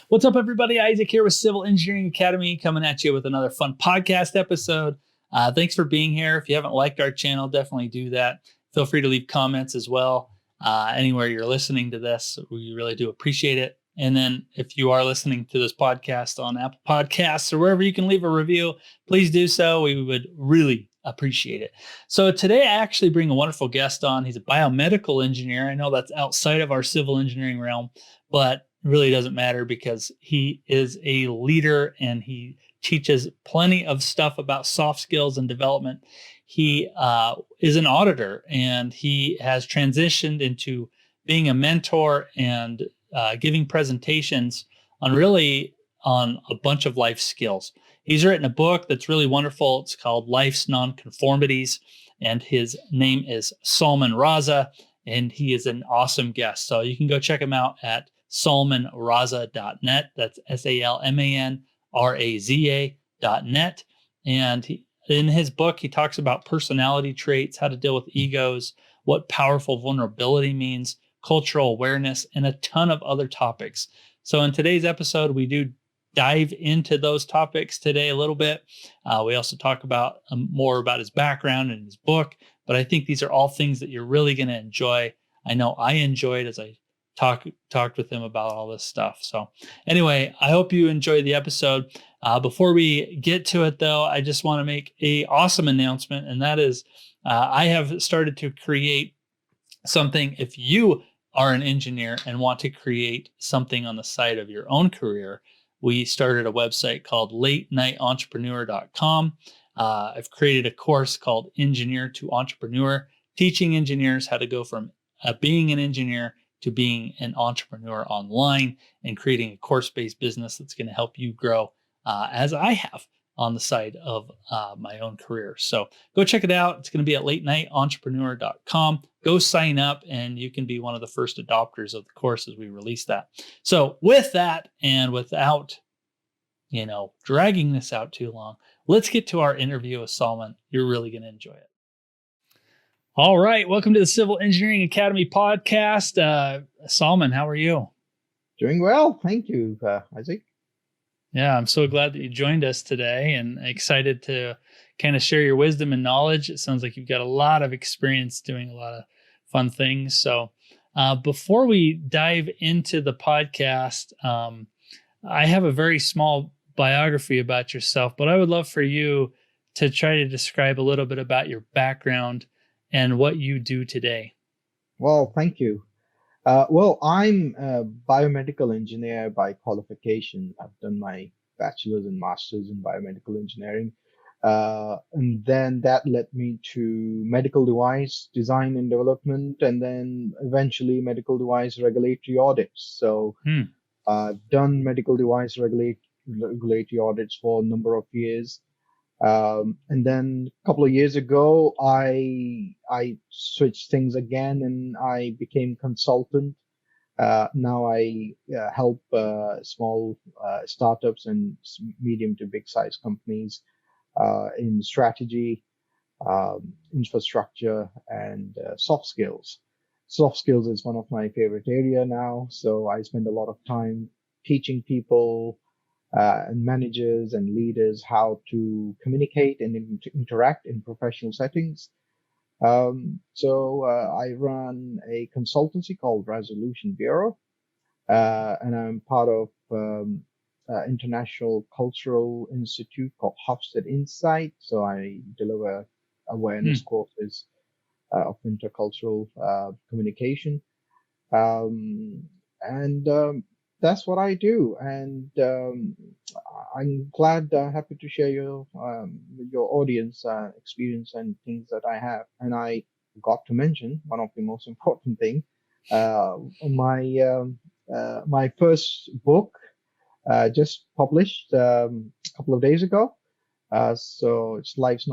What's up, everybody? Isaac here with Civil Engineering Academy, coming at you with another fun podcast episode. Thanks for being here. If you haven't liked our channel, definitely do that. Feel free to leave comments as well. Anywhere you're listening to this, we really do appreciate it. And then if you are listening to this podcast on Apple Podcasts or wherever you can leave a review, please do so. We would really appreciate it. So today I actually bring a wonderful guest on. He's a biomedical engineer. I know that's outside of our civil engineering realm, but really doesn't matter because he is a leader and he teaches plenty of stuff about soft skills and development. He is an auditor and he has transitioned into being a mentor and giving presentations on a bunch of life skills. He's written a book that's really wonderful. It's called Life's Nonconformities, and his name is Salman Raza, and he is an awesome guest. So you can go check him out at salmanraza.net. That's SALMANRAZA.net. And in his book, he talks about personality traits, how to deal with egos, what powerful vulnerability means, cultural awareness, and a ton of other topics. So in today's episode, we do dive into those topics today a little bit. We also talk about more about his background and his book, but I think these are all things that you're really going to enjoy. I know I enjoyed as I talked with him about all this stuff. So anyway, I hope you enjoy the episode. Before we get to it though, I just want to make a awesome announcement. And that is, I have started to create something. If you are an engineer and want to create something on the side of your own career, we started a website called latenightentrepreneur.com. I've created a course called Engineer to Entrepreneur, teaching engineers how to go from being an engineer to being an entrepreneur online and creating a course-based business that's going to help you grow as I have on the side of my own career. So go check it out. It's going to be at latenightentrepreneur.com. Go sign up and you can be one of the first adopters of the course as we release that. So with that, and without, dragging this out too long, let's get to our interview with Salman. You're really going to enjoy it. All right. Welcome to the Civil Engineering Academy podcast. Salman, how are you? Doing well. Thank you, Isaac. Yeah, I'm so glad that you joined us today and excited to kind of share your wisdom and knowledge. It sounds like you've got a lot of experience doing a lot of fun things. So before we dive into the podcast, I have a very small biography about yourself, but I would love for you to try to describe a little bit about your background and what you do today. Well, thank you. I'm a biomedical engineer by qualification. I've done my bachelor's and master's in biomedical engineering. And then that led me to medical device design and development, and then eventually medical device regulatory audits. So I've done medical device regulatory audits for a number of years. And then a couple of years ago, I switched things again and I became consultant. Now I help small startups and medium to big size companies in strategy, infrastructure, and soft skills. Soft skills is one of my favorite area now. So I spend a lot of time teaching people and managers and leaders how to communicate and interact in professional settings. So I run a consultancy called Razalution Bureau, and I'm part of International Cultural Institute called Hofstede Insight. So I deliver awareness courses of intercultural communication. That's what I do, and I'm happy to share with your audience experience and things that I have. And I got to mention one of the most important thing. My first book just published a couple of days ago. So it's Life's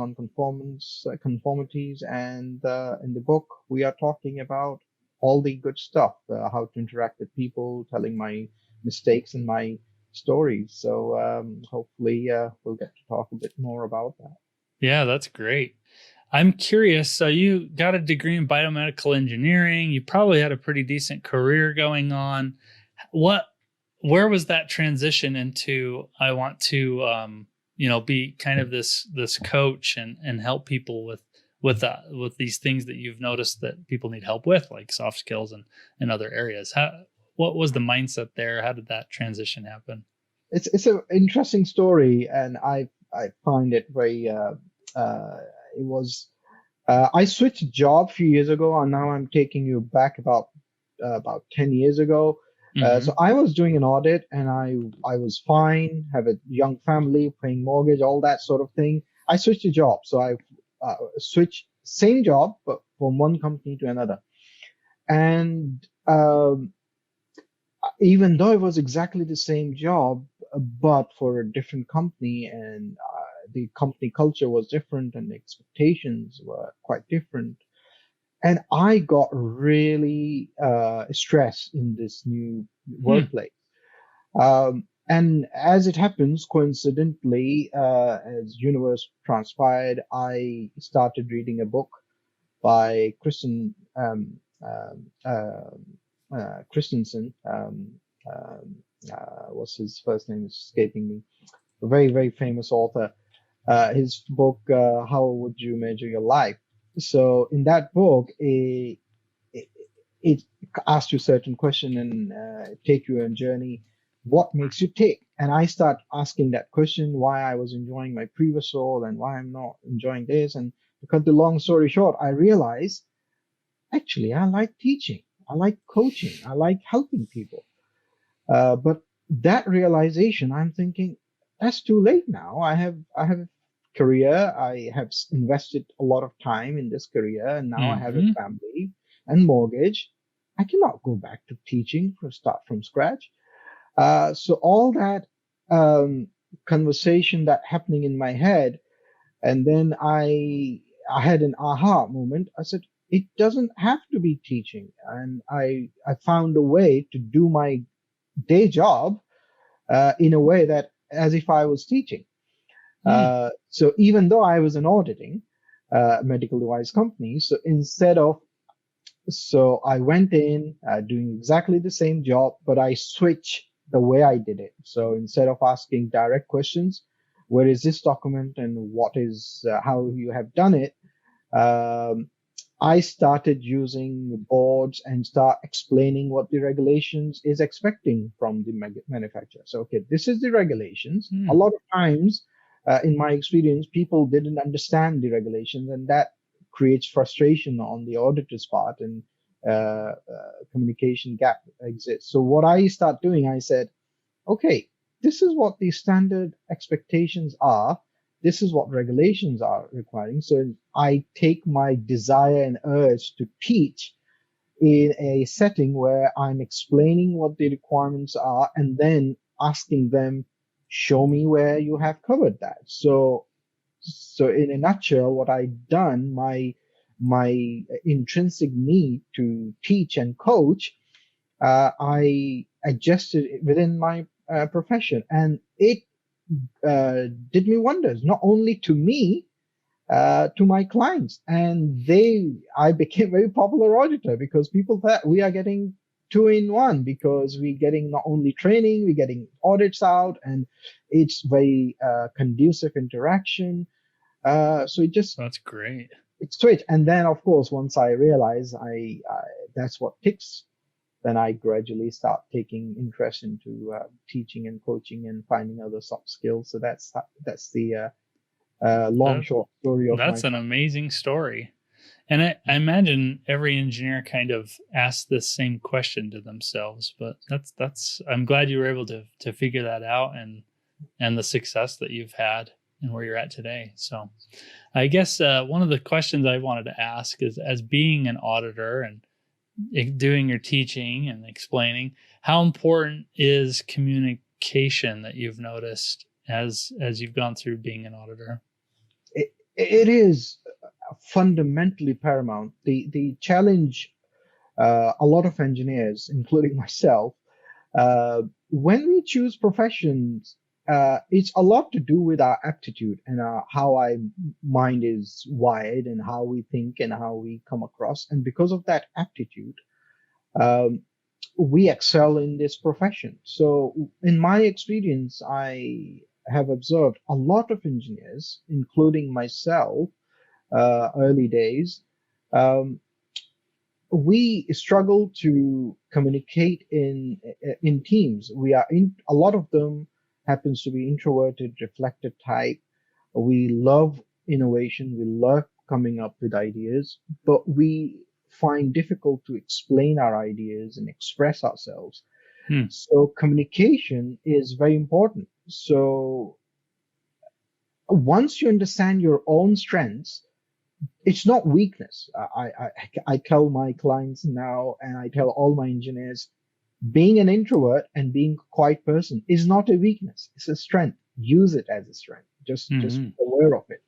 Conformities, and in the book we are talking about all the good stuff, how to interact with people, telling my mistakes and my stories. So hopefully we'll get to talk a bit more about that. Yeah, that's great. I'm curious. So you got a degree in biomedical engineering. You probably had a pretty decent career going on. What where was that transition into, I want to, be kind of this coach and help people with these things that you've noticed that people need help with, like soft skills and other areas. What was the mindset there? How did that transition happen? It's an interesting story, and I find it very. Uh, it was I switched job a few years ago, and now I'm taking you back about 10 years ago. So Hmm. I was doing an audit, and I was fine, have a young family, paying mortgage, all that sort of thing. I switched a job, so I switched same job, but from one company to another, and even though it was exactly the same job, but for a different company, and the company culture was different, and the expectations were quite different. And I got really stressed in this new Hmm. workplace. And as it happens, coincidentally, as universe transpired, I started reading a book by Christensen. What's his first name is escaping me. A very, very famous author. His book, How Would You Measure Your Life? So in that book, it, it asks you certain question and take you on a journey. What makes you tick? And I start asking that question, why I was enjoying my previous role and why I'm not enjoying this. And to cut the long story short, I realized actually I like teaching, I like coaching, I like helping people. But that realization, I'm thinking, that's too late now. I have a career. I have invested a lot of time in this career, and now I have a Hmm. family and mortgage. I cannot go back to teaching for start from scratch. So all that um, conversation that happening in my head, and then I had an aha moment. I said, it doesn't have to be teaching, and I found a way to do my day job in a way that as if I was teaching. Hmm. So even though I was an auditing medical device company, so I went in doing exactly the same job, but I switched the way I did it. So instead of asking direct questions, where is this document and what is how you have done it, um, I started using boards and start explaining what the regulations is expecting from the manufacturer. So, okay, this is the regulations. A Hmm. lot of times, in my experience, people didn't understand the regulations, and that creates frustration on the auditor's part, and communication gap exists. So, what I start doing, I said, okay, this is what the standard expectations are. This is what regulations are requiring. So I take my desire and urge to teach in a setting where I'm explaining what the requirements are and then asking them, show me where you have covered that. So in a nutshell, what I've done, my intrinsic need to teach and coach, I adjusted it within my profession, and it did me wonders. Not only to me, to my clients, and I became very popular auditor because people thought we are getting two in one because we're getting not only training, we're getting audits out, and it's very conducive interaction. So That's great. it switched, and then of course once I realized that's what ticks, then I gradually start taking interest into teaching and coaching and finding other soft skills. So that's the long That short story of my. that's an amazing story. And I imagine every engineer kind of asks this same question to themselves, but that's I'm glad you were able to figure that out and the success that you've had and where you're at today. So I guess one of the questions I wanted to ask is, as being an auditor and doing your teaching and explaining, how important is communication that you've noticed as you've gone through being an auditor? It is fundamentally paramount. The challenge, a lot of engineers, including myself, when we choose professions, it's a lot to do with our aptitude and how our mind is wired and how we think and how we come across. And because of that aptitude, um, we excel in this profession. So, in my experience, I have observed a lot of engineers, including myself, early days. Um, we struggle to communicate in teams. We are in a lot of them happens to be introverted, reflective type. We love innovation. We love coming up with ideas, but we find difficult to explain our ideas and express ourselves. Hmm. So communication is very important. So once you understand your own strengths, it's not weakness. I tell my clients now, and I tell all my engineers, being an introvert and being a quiet person is not a weakness. It's a strength. Use it as a strength. Just Hmm. be aware of it.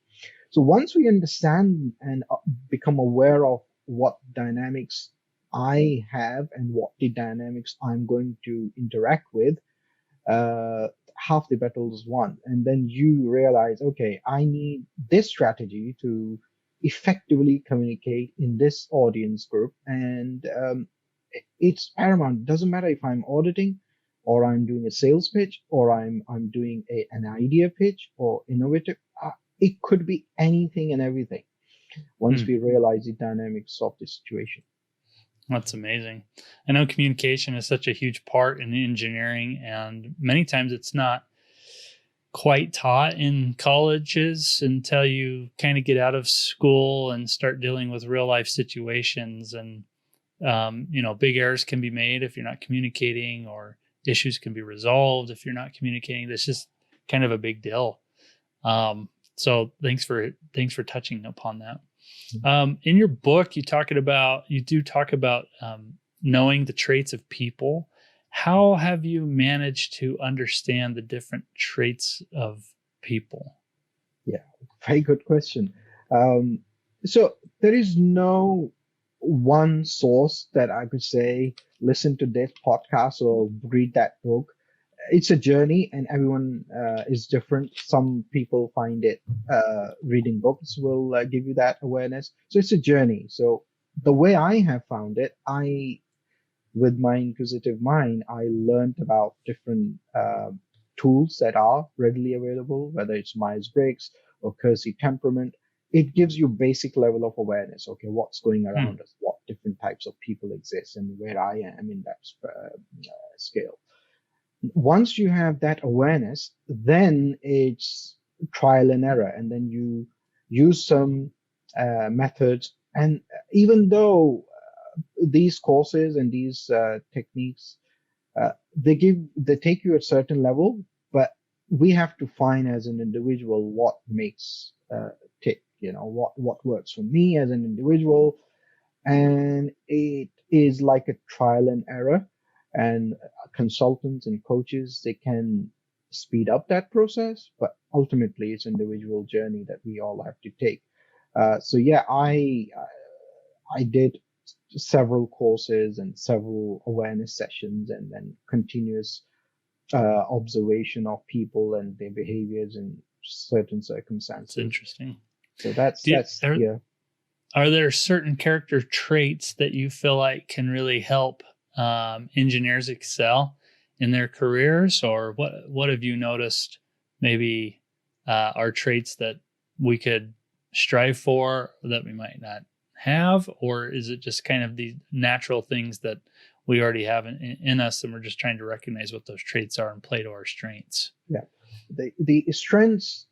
So once we understand and become aware of what dynamics I have and what the dynamics I'm going to interact with, uh, half the battle is won. And then you realize, okay, I need this strategy to effectively communicate in this audience group. And it's paramount. It doesn't matter if I'm auditing or I'm doing a sales pitch or I'm doing an idea pitch or innovative. It could be anything and everything once Hmm. we realize the dynamics of the situation. That's amazing. I know communication is such a huge part in engineering, and many times it's not quite taught in colleges until you kind of get out of school and start dealing with real life situations. And, big errors can be made if you're not communicating, or issues can be resolved if you're not communicating. That's just kind of a big deal. So thanks for touching upon that. In your book, you do talk about knowing the traits of people. How have you managed to understand the different traits of people? Yeah, very good question. Um, so there is no one source that I could say, listen to this podcast or read that book. It's a journey, and everyone is different. Some people find it reading books will give you that awareness. So it's a journey. So the way I have found it, with my inquisitive mind, I learned about different tools that are readily available, whether it's Myers-Briggs or Kersey temperament. It gives you basic level of awareness. Okay, what's going Hmm. around us? What different types of people exist, and where I am in that scale. Once you have that awareness, then it's trial and error, and then you use some methods. And even though these courses and these techniques they take you at a certain level, but we have to find as an individual what makes tick. What works for me as an individual, and it is like a trial and error. And consultants and coaches, they can speed up that process, but ultimately it's an individual journey that we all have to take. So yeah, I did several courses and several awareness sessions, and then continuous observation of people and their behaviors in certain It's circumstances. interesting. So that's Do you, that's yeah. are there certain character traits that you feel like can really help engineers excel in their careers, or what have you noticed maybe are traits that we could strive for that we might not have, or is it just kind of the natural things that we already have in us, and we're just trying to recognize what those traits are and play to our strengths? Yeah. The strengths,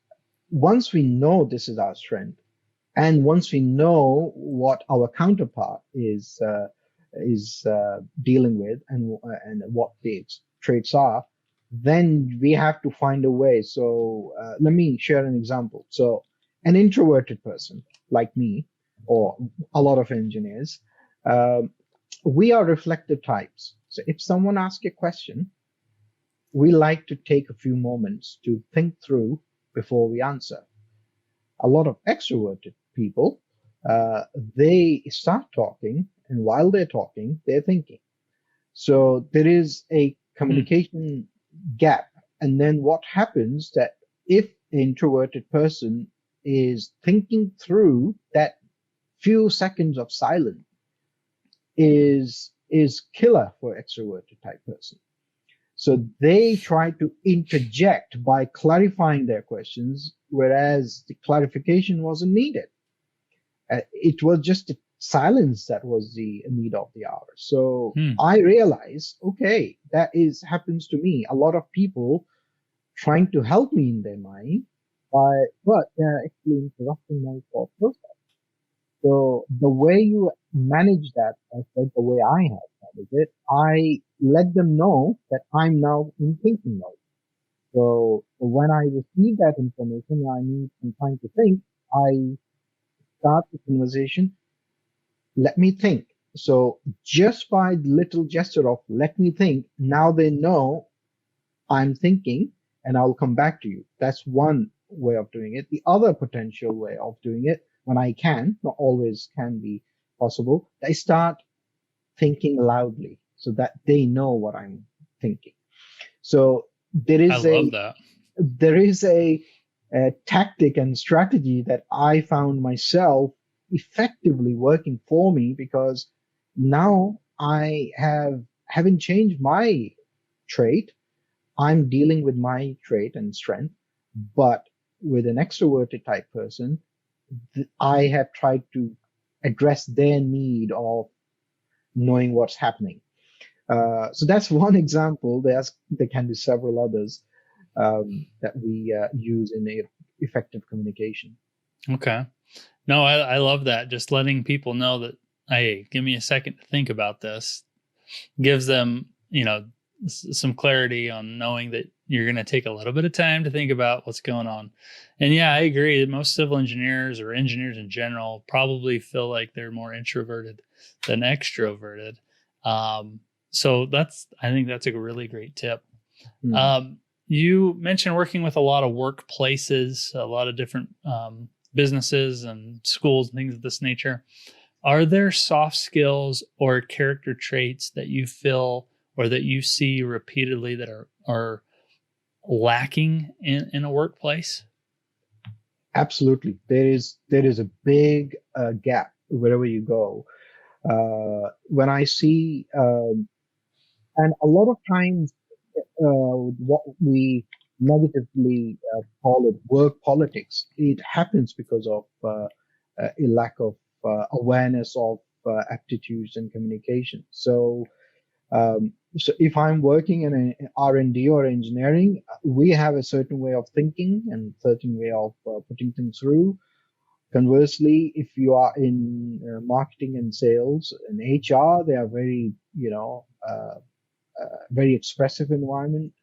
once we know this is our strength, and once we know what our counterpart is dealing with, and what the traits are, then we have to find a way. So let me share an example. So an introverted person like me, or a lot of engineers, um, we are reflective types. So if someone asks a question, we like to take a few moments to think through before we answer. A lot of extroverted people, they start talking, and while they're talking, they're thinking. So there is a Hmm. communication gap. And then what happens that if the introverted person is thinking through, that few seconds of silence is is killer for extroverted type person. So they try to interject by clarifying their questions, whereas the clarification wasn't needed. It was just a silence that was the need of the hour. So Hmm. I realized, okay, that is happens to me. A lot of people trying to help me in their mind, but they're actually interrupting my thought process. So the way you manage that aspect, the way I have managed it, I let them know that I'm now in thinking mode. So when I receive that information, I need some time to think. I start the conversation. Let me think. So just by the little gesture of let me think, now they know I'm thinking and I'll come back to you. That's one way of doing it. The other potential way of doing it, when I can, not always can be possible, I start thinking loudly so that they know what I'm thinking. So there I is love a that. there is a tactic and strategy that I found myself effectively working for me because now I haven't changed my trait. I'm dealing with my trait and strength, but with an extroverted type person, I have tried to address their need of knowing what's happening. So that's one example. There can be several others that we use in effective communication. Okay. No, I love that. Just letting people know that, hey, give me a second to think about this gives them, some clarity on knowing that you're going to take a little bit of time to think about what's going on. And yeah, I agree that most civil engineers or engineers in general probably feel like they're more introverted than extroverted. So I think that's a really great tip. Hmm. Um, you mentioned working with a lot of workplaces, a lot of different businesses and schools and things of this nature. Are there soft skills or character traits that you feel or that you see repeatedly that are lacking in a workplace? Absolutely, there is a big gap wherever you go. When I see, and a lot of times, what we negatively call it work politics, it happens because of a lack of awareness of aptitudes and communication. So if I'm working in an R&D or engineering, we have a certain way of thinking and certain way of putting things through. Conversely, if you are in marketing and sales and HR, they are very, very expressive environment.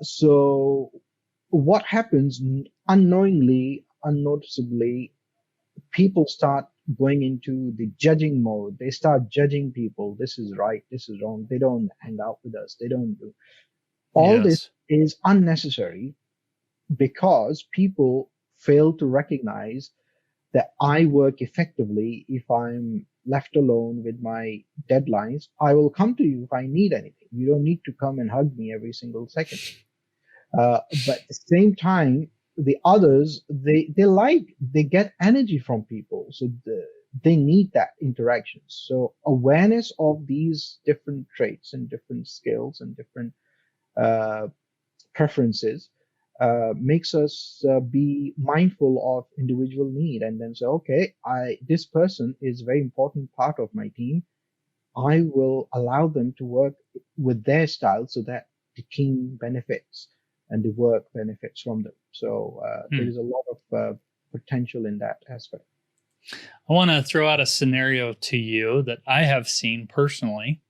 So what happens unknowingly, unnoticeably, people start going into the judging mode. They start judging people. This is right. This is wrong. They don't hang out with us. They don't do. All this Yes. is unnecessary because people fail to recognize that I work effectively if I'm left alone with my deadlines. I will come to you if I need anything. You don't need to come and hug me every single second. But at the same time, the others, they get energy from people. So they need that interaction. So awareness of these different traits and different skills and different uh, preferences makes us be mindful of individual need and then say, okay, this person is a very important part of my team. I will allow them to work with their style so that the team benefits and the work benefits from them. So there Hmm. is a lot of potential in that aspect. I want to throw out a scenario to you that I have seen personally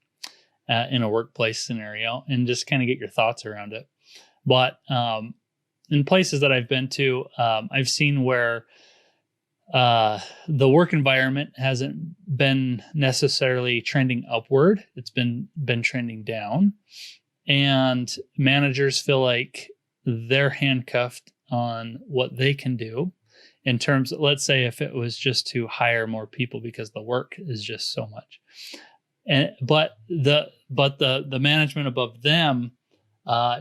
in a workplace scenario and just kind of get your thoughts around it. But in places that I've been to, I've seen where the work environment hasn't been necessarily trending upward. It's been trending down, and managers feel like they're handcuffed on what they can do in terms of, let's say if it was just to hire more people because the work is just so much. And but the management above them,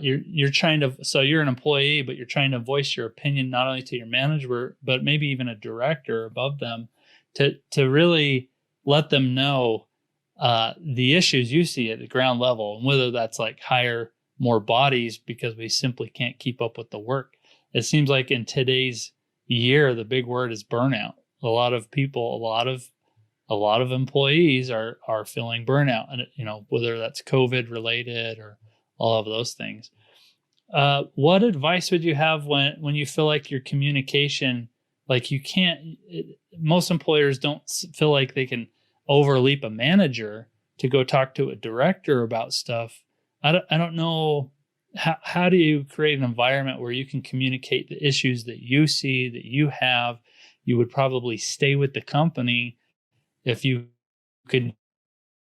you're trying to, so you're an employee but you're trying to voice your opinion not only to your manager but maybe even a director above them to really let them know, the issues you see at the ground level, and whether that's like hire more bodies because we simply can't keep up with the work. It seems like in today's year, the big word is burnout. A lot of people, a lot of employees are feeling burnout, and whether that's COVID related or all of those things. What advice would you have when you feel like your communication, like you can't? Most employers don't feel like they can overleap a manager to go talk to a director about stuff. I don't know how do you create an environment where you can communicate the issues that you see, that you have. You would probably stay with the company if you could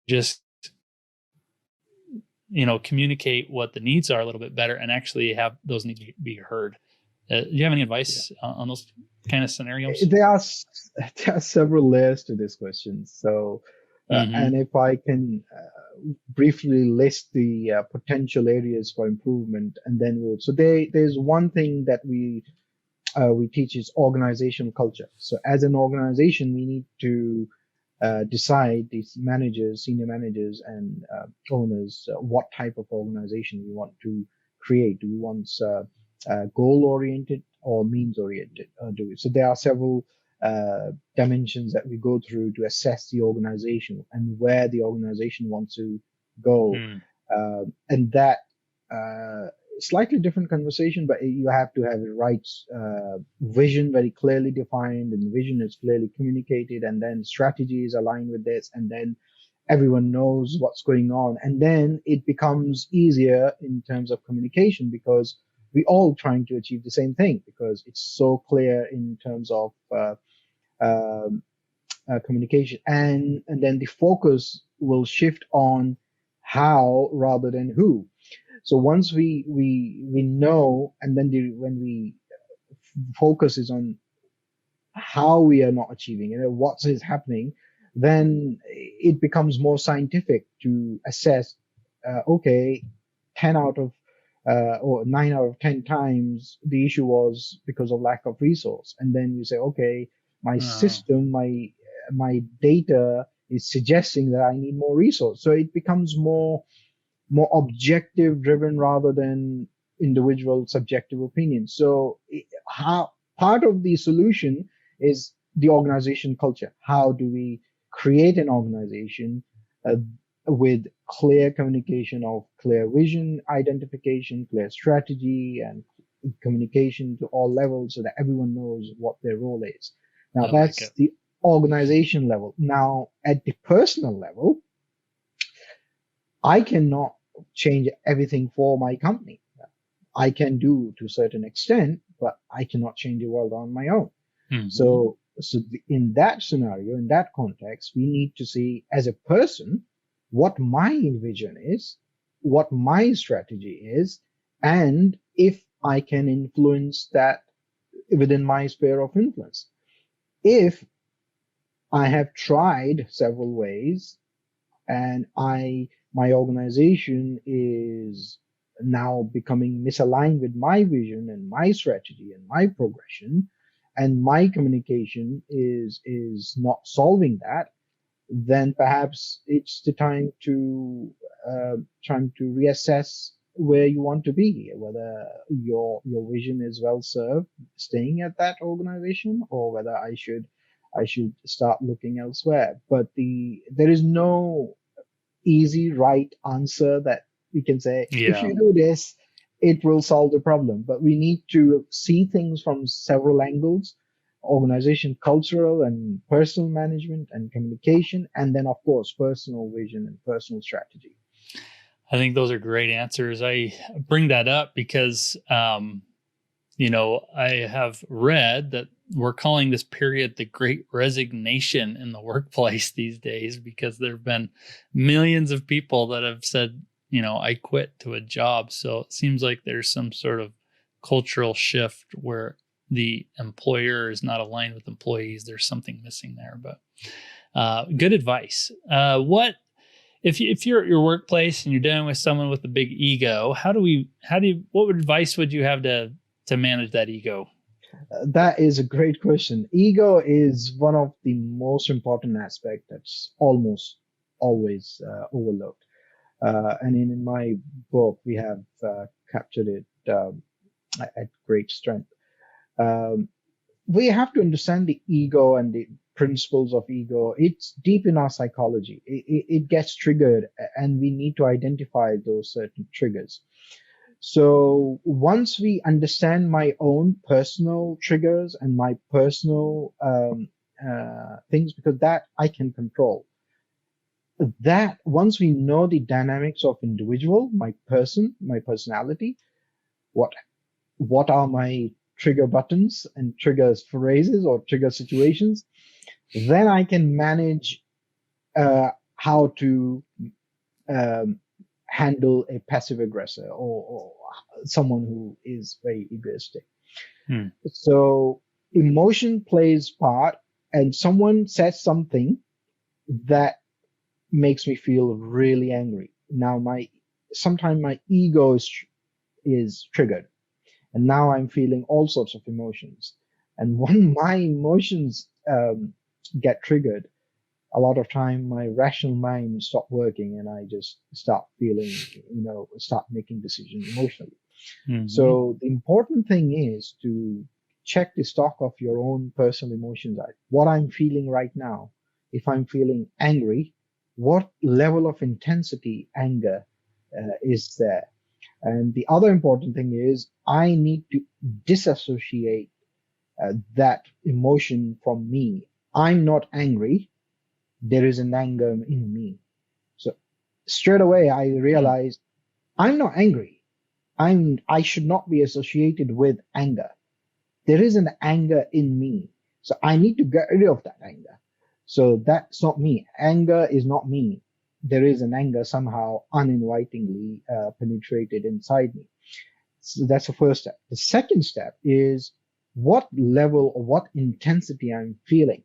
just communicate what the needs are a little bit better and actually have those needs be heard. Do you have any advice on those kind of scenarios? There are several layers to this question. So, and if I can briefly list the potential areas for improvement, and then there's one thing that we teach is organizational culture. So, as an organization, we need to decide, these managers, senior managers, and owners, what type of organization we want to create. Do we want goal-oriented or means-oriented? So there are several dimensions that we go through to assess the organization and where the organization wants to go. And that slightly different conversation, but you have to have the right vision very clearly defined, and the vision is clearly communicated, and then strategy is aligned with this, and then everyone knows what's going on, and then it becomes easier in terms of communication because we all trying to achieve the same thing, because it's so clear in terms of communication, and then the focus will shift on how rather than who. So once we know, and then when we focus is on how we are not achieving it, what is happening, then it becomes more scientific to assess. Okay, 10 out of or 9 out of 10 times the issue was because of lack of resource, and then you say, okay, my system, my data is suggesting that I need more resource. So it becomes more objective driven rather than individual subjective opinion. So part of the solution is the organization culture. How do we create an organization with clear communication of clear vision, identification, clear strategy, and communication to all levels so that everyone knows what their role is. Now that's the organization level. Now at the personal level, I cannot change everything for my company. I can do to a certain extent, but I cannot change the world on my own. So in that scenario, in that context, we need to see as a person what my vision is, what my strategy is, and if I can influence that within my sphere of influence. If I have tried several ways and my organization is now becoming misaligned with my vision and my strategy and my progression, and my communication is not solving that, then perhaps it's the time to reassess where you want to be, whether your vision is well served staying at that organization, or whether I should start looking elsewhere. But there is no easy right answer that we can say, if you do this, it will solve the problem. But we need to see things from several angles: organization, cultural and personal management and communication, and then of course personal vision and personal strategy. I think those are great answers. I bring that up because I have read that we're calling this period the Great Resignation in the workplace these days, because there have been millions of people that have said, I quit to a job. So it seems like there's some sort of cultural shift where the employer is not aligned with employees. There's something missing there, but good advice. What if you're at your workplace and you're dealing with someone with a big ego, what advice would you have to manage that ego? That is a great question. Ego is one of the most important aspects that's almost always overlooked. And in my book, we have captured it at great strength. Um, we have to understand the ego and the principles of ego. It's deep in our psychology. It gets triggered, and we need to identify those certain triggers. So once we understand my own personal triggers and my personal things, because that I can control, that once we know the dynamics of individual, my person, my personality, what what are my trigger buttons and trigger phrases or trigger situations, then I can manage how to um, handle a passive aggressor or someone who is very egoistic. Hmm. So emotion plays part, and someone says something that makes me feel really angry. Now sometimes my ego is triggered, and now I'm feeling all sorts of emotions. And when my emotions get triggered, a lot of time my rational mind stop working, and I just start feeling, start making decisions emotionally. Mm-hmm. So the important thing is to check the stock of your own personal emotions. What I'm feeling right now. If I'm feeling angry, what level of intensity anger is there? And the other important thing is I need to disassociate that emotion from me. I'm not angry. There is an anger in me. So straight away I Hmm. realized I'm not angry. I should not be associated with anger. There is an anger in me. So I need to get rid of that anger. So that's not me. Anger is not me. There is an anger somehow uninvitingly penetrated inside me. So that's the first step. The second step is what level or what intensity I'm feeling.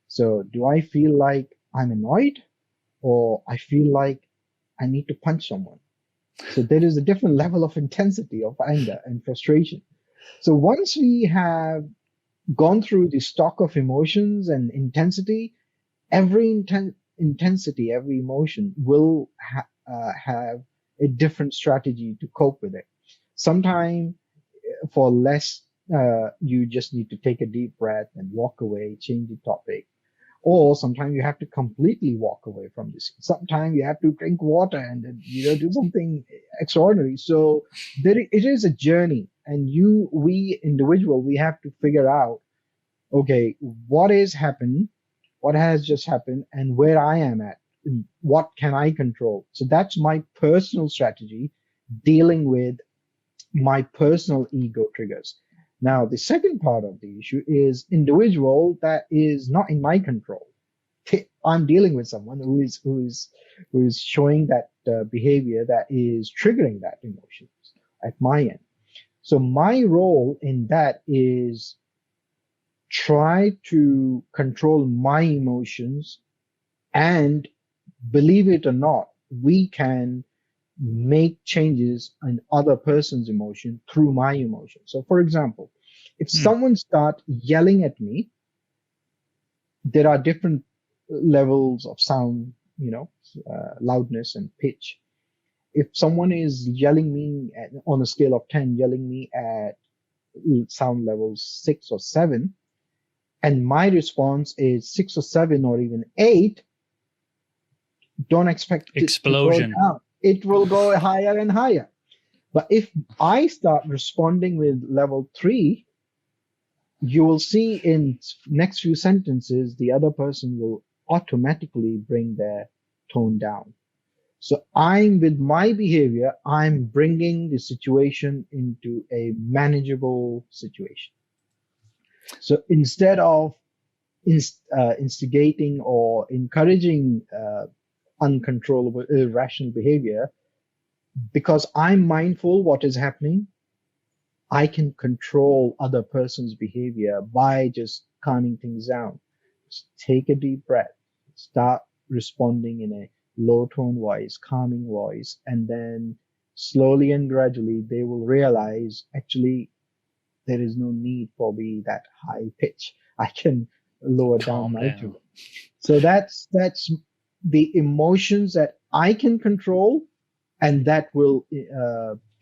So do I feel like I'm annoyed, or I feel like I need to punch someone? So there is a different level of intensity of anger and frustration. So once we have gone through the stock of emotions and intensity, every intensity, every emotion will have a different strategy to cope with it. Sometimes for less, you just need to take a deep breath and walk away, change the topic. Or sometimes you have to completely walk away from this. Sometimes you have to drink water and then, do something extraordinary. So it is a journey, and we individual, we have to figure out, okay, what is happened, what has just happened, and where I am at, and what can I control. So that's my personal strategy dealing with my personal ego triggers. Now, the second part of the issue is individual that is not in my control. I'm dealing with someone who is showing that behavior that is triggering that emotions at my end. So my role in that is try to control my emotions, and believe it or not, we can make changes in other person's emotion through my emotion. So for example, if Hmm. someone start yelling at me, there are different levels of sound, loudness and pitch. If someone is yelling me on a scale of 10, yelling me at sound levels 6 or 7, and my response is 6 or 7 or even 8, don't expect it to go Explosion. down. It will go higher and higher. But if I start responding with level 3, you will see in next few sentences, the other person will automatically bring their tone down. So with my behavior, I'm bringing the situation into a manageable situation. So instead of instigating or encouraging uncontrollable, irrational behavior, because I'm mindful what is happening, I can control other person's behavior by just calming things down. Just take a deep breath, start responding in a low tone voice, calming voice, and then slowly and gradually they will realize actually there is no need for me that high pitch. I can lower down Calm my down. tone. So that's the emotions that I can control, and that will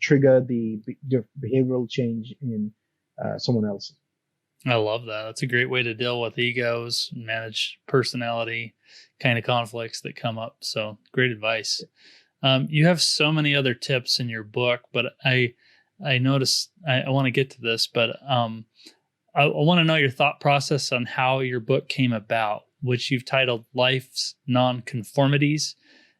trigger the behavioral change in someone else. I love that. That's a great way to deal with egos, manage personality kind of conflicts that come up. So great advice. You have so many other tips in your book, but I noticed I want to get to this, but I want to know your thought process on how your book came about, which you've titled Life's Nonconformities.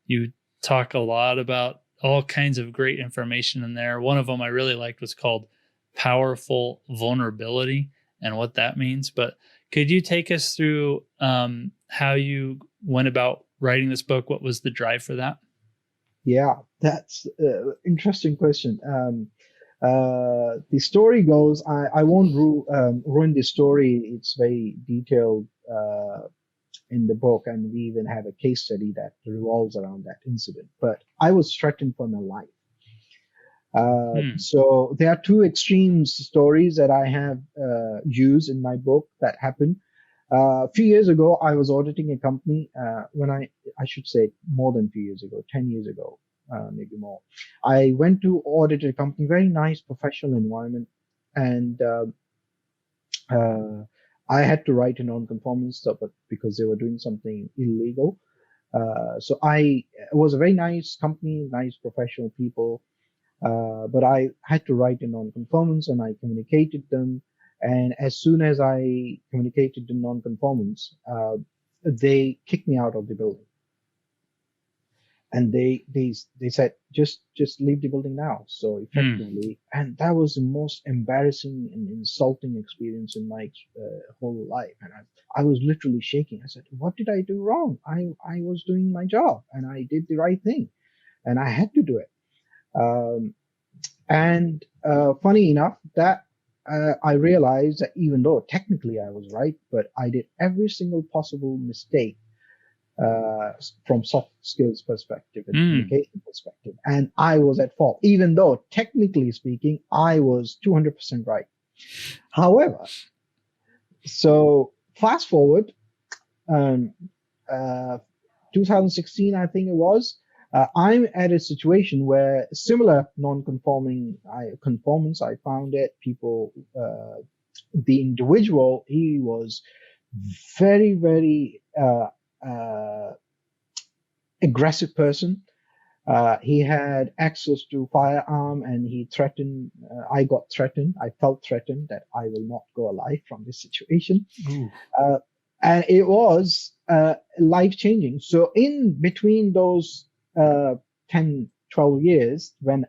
You talk a lot about all kinds of great information in there. One of them I really liked was called Powerful Vulnerability and what that means. But could you take us through how you went about writing this book? What was the drive for that? Yeah, that's interesting question. The story goes, I won't ruin the story. It's very detailed in the book, and we even have a case study that revolves around that incident. But I was threatened for my life. So there are two extreme stories that I have used in my book that happened. A few years ago, I was auditing a company. When I should say more than a few years ago, 10 years ago, maybe more. I went to audit a company, very nice professional environment, and I had to write a non-conformance stuff, but because they were doing something illegal. So it was a very nice company, nice professional people. But I had to write a non-conformance, and I communicated them. And as soon as I communicated the non-conformance, they kicked me out of the building. And they said, just leave the building now. So effectively, and that was the most embarrassing and insulting experience in my whole life. And I was literally shaking. I said, what did I do wrong? I was doing my job, and I did the right thing, and I had to do it. And funny enough, that I realized that even though technically I was right, but I did every single possible mistake from soft skills perspective and communication perspective, and I was at fault, even though technically speaking I was 200% right. However, so fast forward, 2016, I think it was. I'm at a situation where similar conformance, I found it. People, the individual, he was very, very aggressive person. He had access to firearm, and he threatened. I got threatened. I felt threatened that I will not go alive from this situation. And it was life changing. So in between those 10, 12 years, when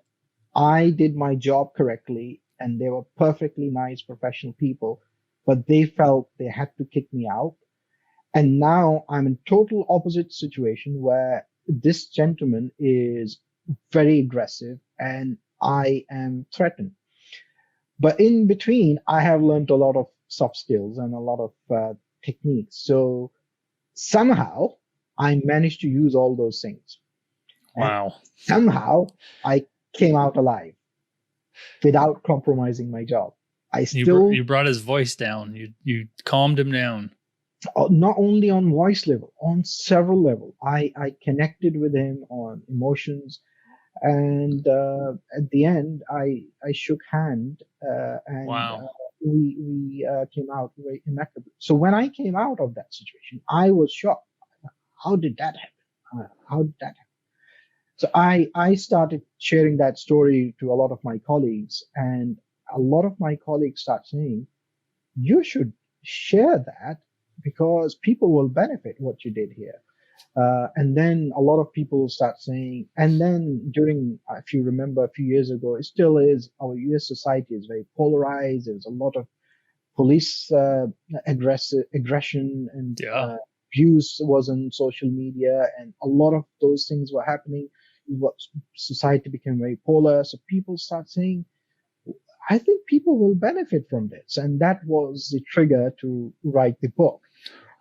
I did my job correctly and they were perfectly nice professional people, but they felt they had to kick me out. And now I'm in total opposite situation where this gentleman is very aggressive and I am threatened. But in between, I have learned a lot of soft skills and a lot of techniques. So somehow I managed to use all those things. Wow. And somehow I came out alive without compromising my job. You brought his voice down. You calmed him down. Not only on voice level, on several levels. I connected with him on emotions, and at the end, I shook hand, and wow. We came out very amicably. So when I came out of that situation, I was shocked. How did that happen? How did that happen? So I started sharing that story to a lot of my colleagues, and a lot of my colleagues start saying, you should share that because people will benefit what you did here. And then a lot of people start saying, and then if you remember a few years ago, it still is, our US society is very polarized. There's a lot of police aggression and abuse was on social media, and a lot of those things were happening. Society became very polar. So people start saying, I think people will benefit from this. And that was the trigger to write the book.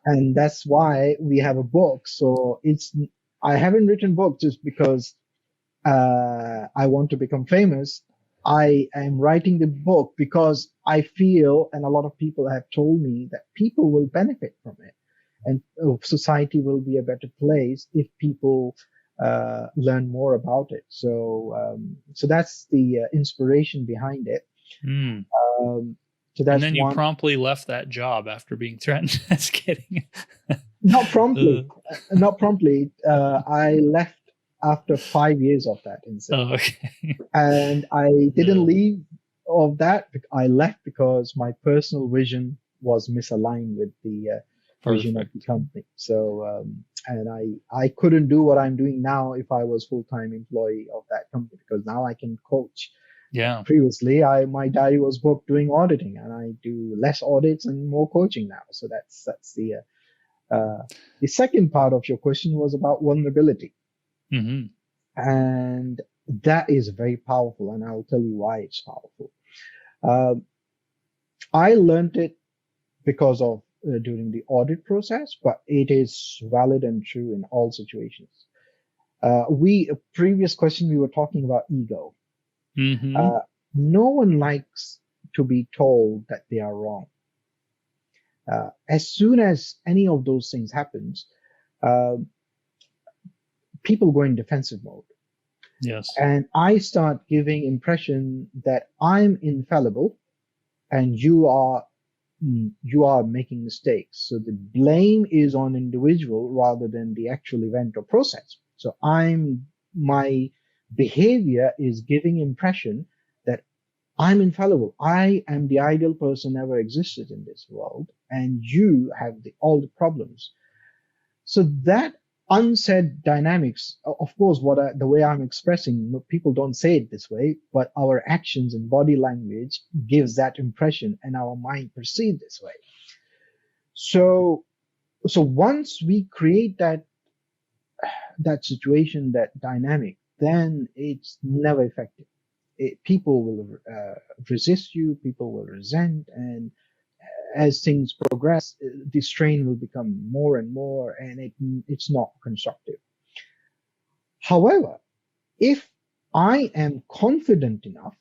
And that's why we have a book. So I haven't written book just because I want to become famous. I am writing the book because I feel, and a lot of people have told me, that people will benefit from it. and society will be a better place if people learn more about it. So that's the inspiration behind it. Mm. Um, so And that's then you one. promptly left that job after being threatened. Just kidding. Not Uh, promptly, not promptly. I left after 5 years of that incident, oh, okay. and I didn't Uh, leave of that. I left because my personal vision was misaligned with the vision of the perfect. company. And I couldn't do what I'm doing now if I was full-time employee of that company, because now I can coach. Yeah. Previously, my diary was booked doing auditing, and I do less audits and more coaching now. So that's uh, the second part of your question was about vulnerability, Hmm. and that is very powerful, and I'll tell you why it's powerful. Um, I learned it because of during the audit process, but it is valid and true in all situations. We previous question we were talking about ego. Hmm. Uh, no one likes to be told that they are wrong. As soon as any of those things happens, uh, people go in defensive mode, Yes. and I start giving impression that I'm infallible and you are making mistakes. So the blame is on individual rather than the actual event or process. So my behavior is giving impression that I'm infallible. I am the ideal person ever existed in this world, and you have all the problems. So that unsaid dynamics, of course, the way I'm expressing, people don't say it this way, but our actions and body language gives that impression, and our mind perceives this way. So, so once we create that situation, that dynamic, then it's never effective. People will resist you, people will resent, and as things progress, the strain will become more and more, and it's not constructive. However, if I am confident enough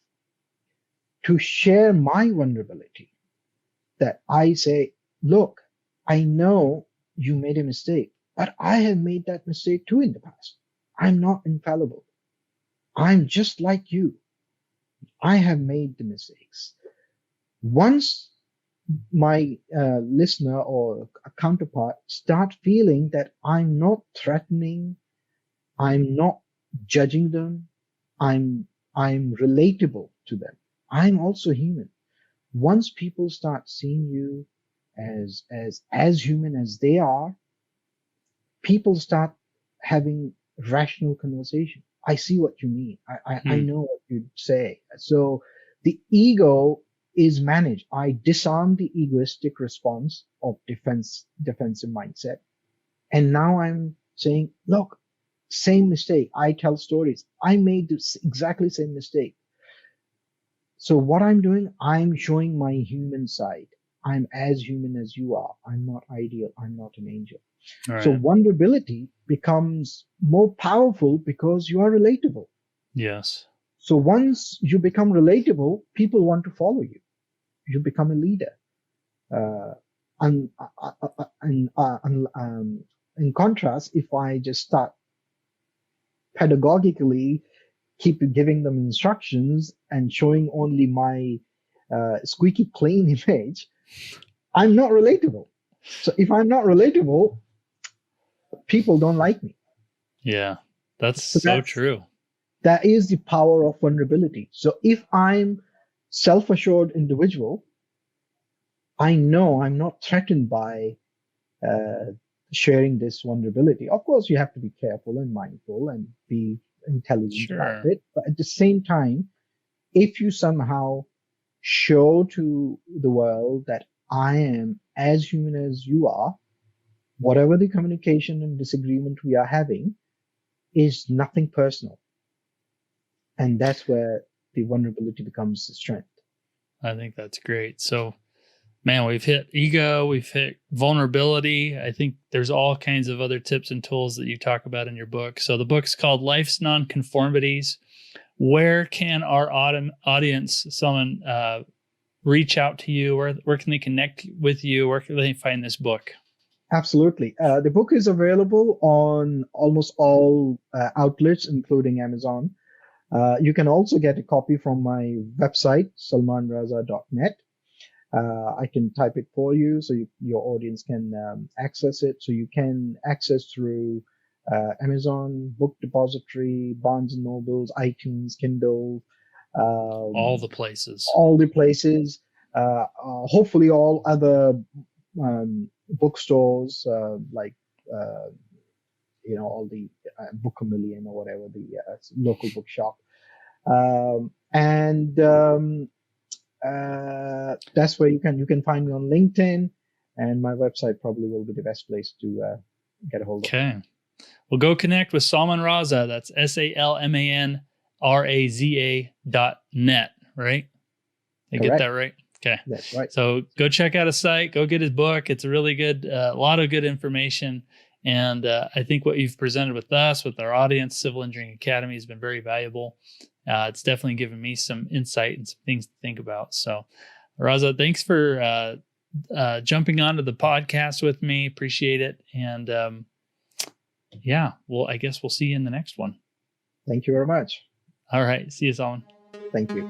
to share my vulnerability, that I say, look, I know you made a mistake, but I have made that mistake too in the past. I'm not infallible. I'm just like you. I have made the mistakes. Once my listener or a counterpart start feeling that I'm not threatening, I'm not judging them, I'm relatable to them. I'm also human. Once people start seeing you as human as they are, people start having rational conversation. I see what you mean. I Hmm. know what you'd say. So the ego is managed. I disarm the egoistic response of defensive mindset. And now I'm saying, look, same mistake. I tell stories. I made this exactly same mistake. So what I'm doing, I'm showing my human side. I'm as human as you are. I'm not ideal. I'm not an angel. All So right. vulnerability becomes more powerful because you are relatable. Yes. So once you become relatable, people want to follow you. You become a leader. Uh, and, in contrast, if I just start pedagogically keep giving them instructions and showing only my squeaky clean image, I'm not relatable. So if I'm not relatable, people don't like me. Yeah. That's So so true. that is the power of vulnerability. So if I'm self-assured individual, I know I'm not threatened by uh, sharing this vulnerability. Of course, you have to be careful and mindful and be intelligent about Sure. it. But at the same time, if you somehow show to the world that I am as human as you are, whatever the communication and disagreement we are having is nothing personal. And that's where the vulnerability becomes the strength. I think that's great. So, man, we've hit ego, we've hit vulnerability. I think there's all kinds of other tips and tools that you talk about in your book. So, the book's called Life's Nonconformities. Where can our audience, someone, reach out to you? Where can they connect with you? Where can they find this book? Absolutely. The book is available on almost all outlets, including Amazon. You can also get a copy from my website, salmanraza.net. I can type it for you so your audience can access it. So you can access through Amazon, Book Depository, Barnes and Nobles, iTunes, Kindle, All um, the places. all the places. Hopefully, all other bookstores like uh, all the Book a Million or whatever the local bookshop. And That's where you can find me on LinkedIn, and my website probably will be the best place to get a hold of me. Okay. Well, go connect with Salman Raza. That's SalmanRaza.net, right? Did I get that Correct. right? Okay. That's right. So go check out his site. Go get his book. It's a really good, a lot of good information. And I think what you've presented with us, with our audience, Civil Engineering Academy, has been very valuable. It's definitely given me some insight and some things to think about. So, Raza, thanks for jumping onto the podcast with me. Appreciate it. And yeah, well, I guess we'll see you in the next one. Thank you very much. All right. See you, Salman. Thank you.